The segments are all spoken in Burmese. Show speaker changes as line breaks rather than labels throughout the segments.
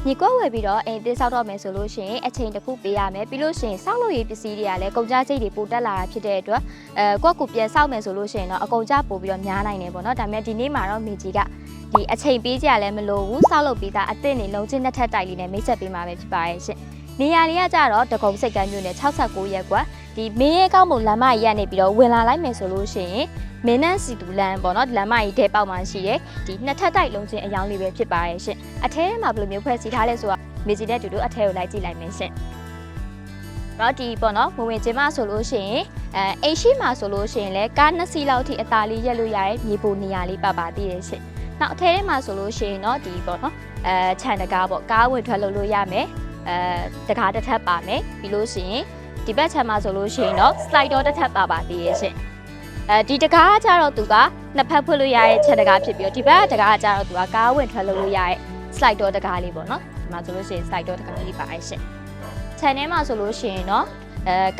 ညီကွက်ဝယ်ပြီးတော့အိမ်သေးဆောက်တော့မယ်ဆိုလို့ရှိရင်အချိန်တစ်ခုပေးရမယ်ပြီးလို့ရှိရင်ဆောက်လို့ရပစ္စည်းတွေကလည်းကုန်ကျစရိတ်တွေပိုတက်လာတာဖြစ်တဲ့အတွက်ကွက်ကိုပြန်ဆောက်မယ်ဆိုလို့ရှိရင်တော့အကုန်ကျပို့ပြီးတော့များနိုင်တယ်ပေါ့နော်ဒါပေမဲ့ဒီနေ့မှာတော့မိကြီးကဒီအချိန်ပေးကြရလဲမလိုဘူးဆောက်လုပ်ပြီးသားအသစ်နေလုံးချင်းနှစ်ထပ်တိုက်လေးနဲ့မိတ်ဆက်ပေးမှာပဲဖြစ်ပါရဲ့ရှင်နေရာလေးကကြတော့တကုံစိတ်ကမ်းမြို့နယ်69ရက်ကွာဒီမင်းရဲကောင်းပုံလမ်းမကြီးကနေပြီးတော့ဝင်လာလိုက်မယ်ဆိုလို့ရှိရင်မင်းနန်းစီတူလမ်းပေါ့နော်လမ်းမကြီးတဲပေါက်မှာရှိတယ်ဒီနှစ်ထပ်တိုက်လုံးချင်းအယောင်လေးပဲဖြစ်ပါရဲ့ရှင်အထဲမှာဘယ်လိုမျိုးဖွဲ့စည်းထားလဲဆိုတာမိကြီးနဲ့တူတူအထဲကိုလိုက်ကြည့်လိုက်မယ်ရှင်တော့ဒီပေါ့နော်ဝင်ချင်းမဆိုလို့ရှိရင်အိမ်ရှိမှာဆိုလို့ရှိရင်လည်းကား2စီးလောက်ထိအသာလေးရက်လို့ရရဲ့မြေပုံနေရာလေးပါသေးတယ်ရှင်နောက်အထဲထဲမှာဆိုလို့ရှိရင်တော့ဒီပေါ့နော်ခြံတကားပေါ့ကားဝင်ထွက်လို့ရမယ်တကားတစ်ထပ်ပါမယ်ပြီးလို့ရှိရင်ဒီဘက်ခြမ်းမှာဆိုလို့ရှိရင်တော့ slide door တစ်ထပ်ပါသေးရဲ့ရှင်ဒီတကားကကြတော့သူကနှစ်ဖက်ဖွင့်လို့ရရဲ့ခြံတကားဖြစ်ပြီးတော့ဒီဘက်ကတကားကကြတော့သူကကားဝင်ထွက်လို့ရရဲ့ slide door တကားလေးပေါ့နော်ဒီမှာဆိုလို့ရှိရင် slide door တကားလေးပါရဲ့ရှင်ခြံထဲမှာဆိုလို့ရှိရင်တော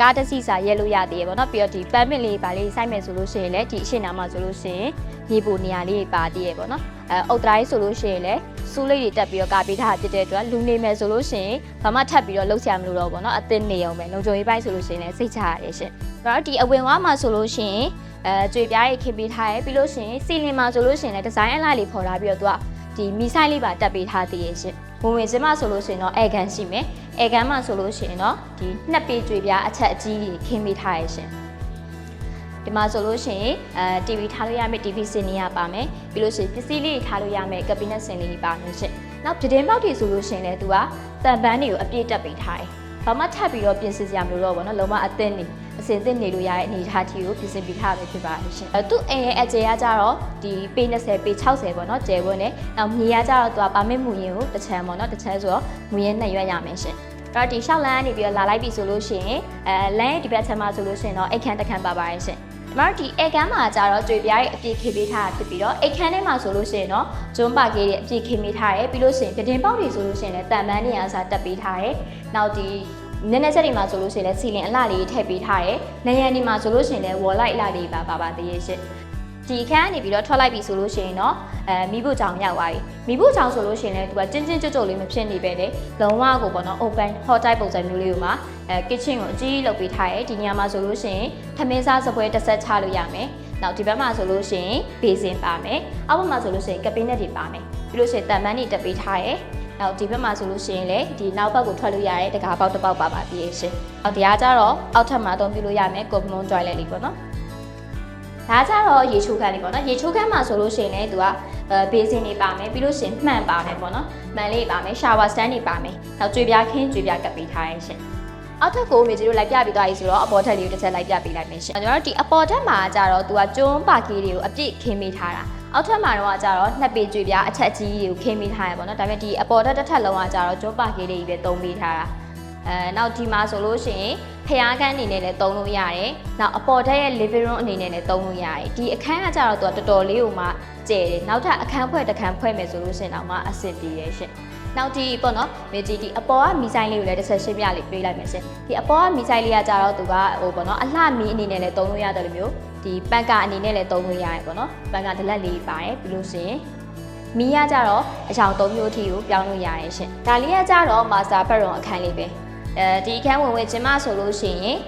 ့ကားတစ်စီးစာရဲလို့ရသေးရပေါ့နော်ပြီးတော့ဒီ permit လေးပါလေးစိုက်မယ်ဆိုလို့ရှိရင်လည်းဒီအရှင်းနာမှာဆိုလို့ရှိရင်မြေပုံနေရာလေးပါသေးရပေါ့နော်အုတ်တိုင်းဆိုလို့ရှိရင်လည်းစူးလေးတွေတက်ပြီးတော့ကာပေးထားဖြစ်တဲ့အတွက်လူနေမယ်ဆိုလို့ရှိရင်ဘာမှထပ်ပြီးတော့လှုပ်ရှားမလို့တော့ပေါ့နော်အသစ်နေအောင်ပဲလုံခြုံရေးပိုင်းဆိုလို့ရှိရင်လည်းစိတ်ချရတယ်ရှင်ဒါတော့ဒီအဝင်ဝါမှာဆိုလို့ရှိရင်ကြွေပြားရေးခင်ပေးထားရပြီးလို့ရှိရင်စီလင်မှာဆိုလို့ရှိရင်လည်းဒီဇိုင်းအလှလေးဖော်ထားပြီးတော့သူကဒီမီဆိုင်လေးပါတက်ပေးထားသေးရရှင်ဝင်စင်းမဆိုလို့ရှိရင်တော့အဲကန်ရှိမယ်အဲကန်မှာဆိုလို့ရှိရင်တော့ဒီနှစ်ပေကြွေပြားအချက်အကြီးကြီးခင်းပေးထားရရှင်ဒီမှာဆိုလို့ရှိရင်TV ထားလို့ရမယ့် TV စင်လေးပါမယ်ပြီးလို့ရှိရင်ပစ္စည်းလေးထားလို့ရမယ့် cabinet စင်လေးပါမယ်ရှင်နောက်ပြတင်းပေါက်တွေဆိုလို့ရှိရင်လည်းသူကတန်ပန်းတွေကိုအပြည့်တက်ပေးထားတယ်ဘာမှထပ်ပြီးတော့ပြင်ဆင်စရာမလိုတော့ဘူးเนาะလုံးဝအသစ်နေအစင်သစ်နေလို့ရတဲ့အနေအထားတီကိုပြင်ဆင်ပေးထားပဲဖြစ်ပါတယ်ရှင်သူ့အိမ်ရဲ့အကျယ်ကကြတော့ဒီပေ20ပေ60ပေါ့เนาะကျယ်ဝန်းနေနောက်မြေကကြတော့သူကပါမစ်မူရင်ကိုတစ်ချမ်းပေါ့เนาะတစ်ချမ်းဆိုတော့မူရင်2ရွက်ရမယ်ရှင်တော့ဒီရှောက်လန်းကနေပြီးတော့လာလိုက်ပြီဆိုလို့ရှိရင်လမ်းရဲ့ဒီဘက်ချမ်းမှာဆိုလို့ရှိရင်တော့အိတ်ခမ်းတစ်ခမ်းပါပါတယ်ရှင်ဒီမှာဒီအိတ်ခမ်းမှာကြတော့ကြွေပြားရဲ့အပြည့်ခေပေးထားတာဖြစ်ပြီးတော့အိတ်ခမ်းထဲမှာဆိုလို့ရှိရင်တော့ဂျွန်းပါကေးရဲ့အပြည့်ခေပေးထားတယ်ပြီးလို့ရှိရင်ပြတင်းပေါက်တွေဆိုလို့ရှိရင်လည်းတန်ပန်းနေရာစားတက်ပေးထားတယ်နောက်ဒီနည်းနည်းချက်တွေမှာဆိုလို့ရှိရင်လည်းစီလင်အလှလေးထည့်ပေးထားတယ်။နေရန်ဒီမှာဆိုလို့ရှိရင်လည်းဝေါ်လိုက်အလှလေးပါသေးရဲ့ရှင့်။ဒီခန်းကနေပြီးတော့ထွက်လိုက်ပြီဆိုလို့ရှိရင်တော့မိဖို့ကြောင်ရောက်သွားပြီ။မိဖို့ကြောင်ဆိုလို့ရှိရင်လည်းသူကကျဉ်းကျုပ်လေးမဖြစ်နေပဲလေ။လုံးဝကိုပေါ့နော် open hot type ပုံစံမျိုးလေးကိုမှkitchen ကိုအကြီးလုပ်ပေးထားတယ်။ဒီညမှာဆိုလို့ရှိရင်ထမင်းစားစပွဲတစ်ဆက်ချလို့ရမယ်။နောက်ဒီဘက်မှာဆိုလို့ရှိရင်ဘေးစင်ပါမယ်။အောက်ဘက်မှာဆိုလို့ရှိရင် cabinet တွေပါမယ်။ပြီးလို့ရှိရင်တန်ပန်းတွေတက်ပေးထားတယ်။နောက်ဒီဘက်မှာဆိုလို့ရှိရင်လည်းဒီနောက်ဘက်ကိုထွက်လို့ရတဲ့တကားပေါက်တစ်ပေါက်ပါသေးရဲ့ရှင်။နောက်တရားကြတော့အောက်ထပ်မှာအသုံးပြုလို့ရမယ် common toilet လေးပေါ့နော်။ဒါကြတော့ရေချိုးခန်းလေးပေါ့နော်။ရေချိုးခန်းမှာဆိုလို့ရှိရင်လည်းသူကဘေးစင်တွေပါမယ်ပြီးလို့ရှိရင်မှန်ပါမယ်ပေါ့နော်။မှန်လေးပါမယ် shower stand တွေပါမယ်။နောက်ကြွေပြားခင်းကြွေပြားကပ်ပေးထားရဲ့ရှင်။အောက်ထပ်ကိုမေကြီးတို့လိုက်ပြပြီးသွားပြီဆိုတော့အပေါ်ထပ်လေးကိုတစ်ချက်လိုက်ပြပေးလိုက်မယ်ရှင်။ကျွန်တော်တို့ဒီအပေါ်ထပ်မှာကြတော့သူကကျွန်းပါကီးတွေကိုအပြည့်ခင်းပေးထားတာ။အောက်ထပ်မှာတော့ကြတော့နှစ်ပေကြွေပြားအချက်ကြီးတွေကိုခင်းပေးထားရပေါ့နော်ဒါပေမဲ့ဒီအပေါ်ထပ်တစ်ထပ်လုံးကကြတော့ကျွန်းပါကီးတွေကြီးပဲသုံးပေးထားတာနောက်ဒီမှာဆိုလို့ရှိရင်ဖျားခန်းအနေနဲ့လည်းသုံးလို့ရတယ်နောက်အပေါ်ထပ်ရဲ့ living room အနေနဲ့လည်းသုံးလို့ရတယ်ဒီအခန်းကကြတော့သူကတော်တော်လေးကိုမှကျယ်တယ်နောက်ထပ်အခန်းဖွဲ့တစ်ခန်းဖွဲ့မယ်ဆိုလို့ရှိရင်တော့မှအဆင်ပြေရဲ့ရှင်နောက်ဒီပေါ့နော်မေကြီးဒီအပေါ်ကမီဆိုင်လေးကိုလည်းတစ်ဆက်ရှင်းပြလေးပေးလိုက်မယ်ရှင်ဒီအပေါ်ကမီဆိုင်လေးကကြတော့သူကဟိုပေါ့နော်အလှမီအနေနဲ့လည်းသုံးလို့ရတယ်လို့မျိုးဒီပန်ကာအနေနဲ့လည်းသုံးလို့ရတယ်ပေါ့နော်ပန်ကာဒလက်လေးပါတယ်ပြီးလို့ရှိရင်မီးရကြတော့အချောင်၃မျိုးအထိကိုပြောင်းလို့ရတယ်ရှင်ဒါလေးကကြတော့ master bedroom အခန်းလေးပဲဒီအခန်းဝင်ချင်းမဆိုလို့ရှိရင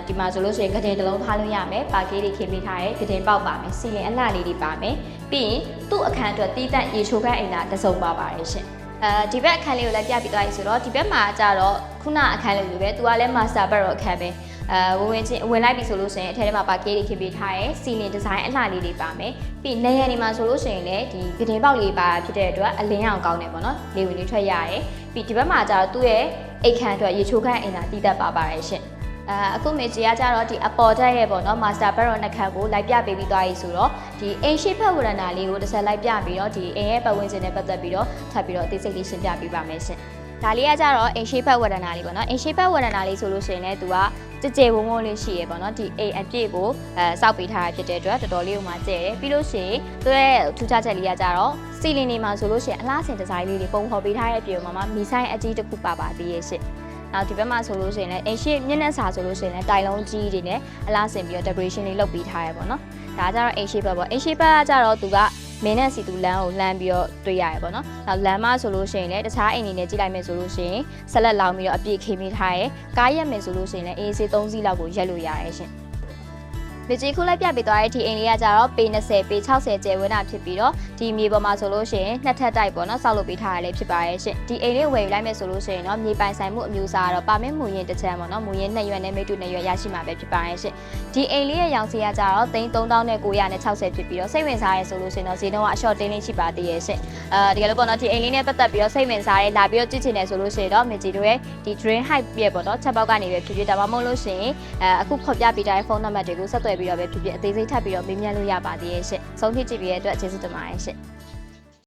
်ဒီမှာဆိုလို့ရှိရင်ကတင်တစ်လုံးထားလို့ရမယ်ပါကေးတွေခင်းပေးထားတယ်ကတင်ပေါက်ပါမယ်စီလင်အလှလေးတွေပါမယ်ပြီးရင်သူ့အခန်းအတွက်တီးတက်ရေချိုးခန်းအိမ်သာတစ်စုံပါပါတယ်ရှင်ဒီဘက်အခန်းလေးကိုလည်းပြပြီးသွားပြီဆိုတော့ဒီဘက်မှာကြတော့ခုနအခန်းလေးလိုပဲသူကလည်း master bedroom အခန်းပဲဝင်လိုက်ပြီဆိုလို့ရှိရင်အထက်ထဲမှာပါကေးတွေခင်းပေးထားတယ်စီလင်ဒီဇိုင်းအလှလေးတွေပါမယ်ပြီးနေရန်ဒီမှာဆိုလို့ရှိရင်လည်းဒီကတင်ပေါက်လေးပါဖြစ်တဲ့အတွက်အလင်းအောင်ကောင်းတယ်ပေါ့နော်လေဝင်လေးထွက်ရတယ်ပြီးဒီဘက်မှာကြတော့သူ့ရဲ့အိတ်ခမ်းအတွက်ရေချိုးခန်းအိမ်သာတည်တတ်ပါပါတယ်ရှင်အခုမေကြီးကကြတော့ဒီအပေါ်တက်ရဲ့ပေါ့နော် master bedroom နှစ်ခန်းကိုလိုက်ပြပေးပြီးသွားပြီဆိုတော့ဒီအိမ်ရှိဖက်ဝရဏာလေးကိုတစ်ဆက်လိုက်ပြပြီးတော့ဒီအိမ်ရဲ့ပတ်ဝန်းကျင်နဲ့ပတ်သက်ပြီးတော့ထပ်ပြီးတော့အသေးစိတ်လေးရှင်းပြပေးပါမယ်ရှင်ဒါလေးကကြတော့အိမ်ရှိဖက်ဝရဏာလေးပေါ့နော်အိမ်ရှိဖက်ဝရဏာလေးဆိုလို့ရှိရင်လည်းသူကကြဲဝုံဝုံလေးရှိရပေါ့နော်ဒီအိမ်အပြည့်ကိုစောက်ပေးထားတာဖြစ်တဲ့အတွက်တော်တော်လေးကိုမှကျဲတယ်ပြီးလို့ရှိရင်သူရဲ့ထူးခြားချက်လေးကကြတော့စီလင်နေမှာဆိုလို့ရှိရင်အလားစင်ဒီဇိုင်းလေးတွေပုံဖော်ပေးထားတဲ့အပြင်မှာမီဆိုင်အကြီးတစ်ခုပါသေးရဲ့ရှင့်နောက်ဒီဘက်မှာဆိုလို့ရှိရင်လည်းအိမ်ရှိမျက်နှာစာဆိုလို့ရှိရင်လည်းတိုင်လုံးကြီးတွေနဲ့အလားစင်ပြီးတော့ decoration လေးလုပ်ပေးထားရပေါ့နော်ဒါကြတော့အိမ်ရှိဘက်ပေါ့အိမ်ရှိဘက်ကကြတော့သူက မင်းနဲ့စီတူလမ်းကိုလှမ်းပြီးတော့တွေ့ရတယ်ပေါ့နော်နောက်လမ်းမဆိုလို့ရှိရင်လည်းတခြားအိမ်တွေနဲ့ကြည့်လိုက်မယ်ဆိုလို့ရှိရင်ဆက်လက်လောင်ပြီးတော့အပြည့်ခေမိထားရဲကားရက်မယ်ဆိုလို့ရှိရင်လည်းအေးဆေး3စီးလောက်ကိုရက်လို့ရတယ်ရှင်မြေကြီးခုလိုက်ပြပေးသွားတဲ့ဒီအိမ်လေးကကြတော့ပေ20ပေ60ကျယ်ဝန်းတာဖြစ်ပြီးတော့ဒီမြေပေါ်မှာဆိုလို့ရှိရင်နှစ်ထပ်တိုက်ပေါ့နော်ဆောက်လုပ်ပေးထားရလဲဖြစ်ပါရဲ့ရှင်ဒီအိမ်လေးဝယ်ယူလိုက်မယ်ဆိုလို့ရှိရင်တော့မြေပိုင်ဆိုင်မှုအမျိုးအစားကတော့ပါမစ်မူရင်တစ်ချမ်းပေါ့နော်မူရင်2ရွက်နဲ့မိတူ2ရွက်ရရှိမှာပဲဖြစ်ပါရဲ့ရှင်ဒီအိမ်လေးရဲ့ရောင်စီကကြတော့3,960ဖြစ်ပြီးတော့စိတ်ဝင်စားရဲဆိုလို့ရှိရင်တော့ဈေးနှုန်းကအရှော့တင်းလေးရှိပါသေးရဲ့ရှင်တကယ်လို့ပေါ့နော်ဒီအိမ်လေးနဲ့ပတ်သက်ပြီးတော့စိတ်ဝင်စားရဲလာပြီးတော့ကြည့်ချင်တယ်ဆိုလို့ရှိရင်တော့မြေကြီးတို့ရဲ့ဒီ drain height ပြည့်ပေါ့နော်ချက်ပေါက်ကနေပဲဖြစ်ဖြစ်ဒါမှမဟုတ်လို့ရှိရင်အခုခေါ်ပြပေးထားတဲ့ဖုန်းနံပါတ်တွေကိုဆက်သွယ်ပြီးတော့ပဲဖြစ်ဖြစ်အသေးစိတ်ထပ်ပြီးတော့မေးမြန်းလို့ရပါသေးရဲ့ရှင့်။ဆုံးဖြတ်ကြည့်ပြီးတဲ့အတွက်ကျေးဇူးတင်ပါတယ်ရှင့်။